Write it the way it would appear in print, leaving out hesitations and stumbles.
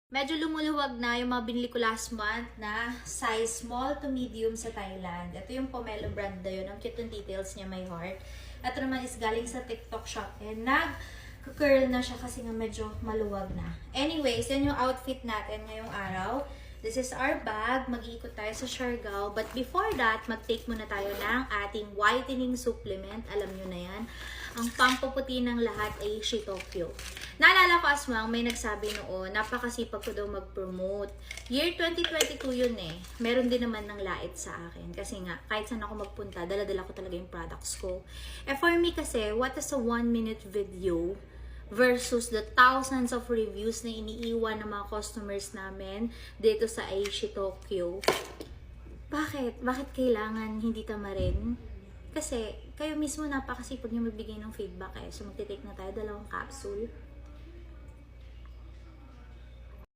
Medyo lumuluwag na yung mga binili ko last month na size small to medium sa Thailand. Ito yung Pomelo brand na yun. Ang cute yung details niya, may heart. Ito naman is galing sa TikTok shop. And nag-curl na siya kasi nga medyo maluwag na. Anyways, yan yung outfit natin ngayong araw. This is our bag. Mag-iikot tayo sa Siargao. But before that, mag-take muna tayo ng ating whitening supplement. Alam nyo na yan. Ang pampuputi ng lahat ay Shitokyo. Naalala ko, Aswang, may nagsabi noon, napakasipag ko daw mag-promote. Year 2022 yun eh. Meron din naman ng lait sa akin. Kasi nga, kahit saan ako magpunta, dala-dala ko talaga yung products ko. For me kasi, what is a 1-minute video versus the thousands of reviews na iniiwan ng mga customers namin dito sa Aishi Tokyo? Bakit? Bakit kailangan hindi tamarin? Kasi kayo mismo napakasipag niyo magbigay ng feedback eh. So magte-take na tayo 2 capsule.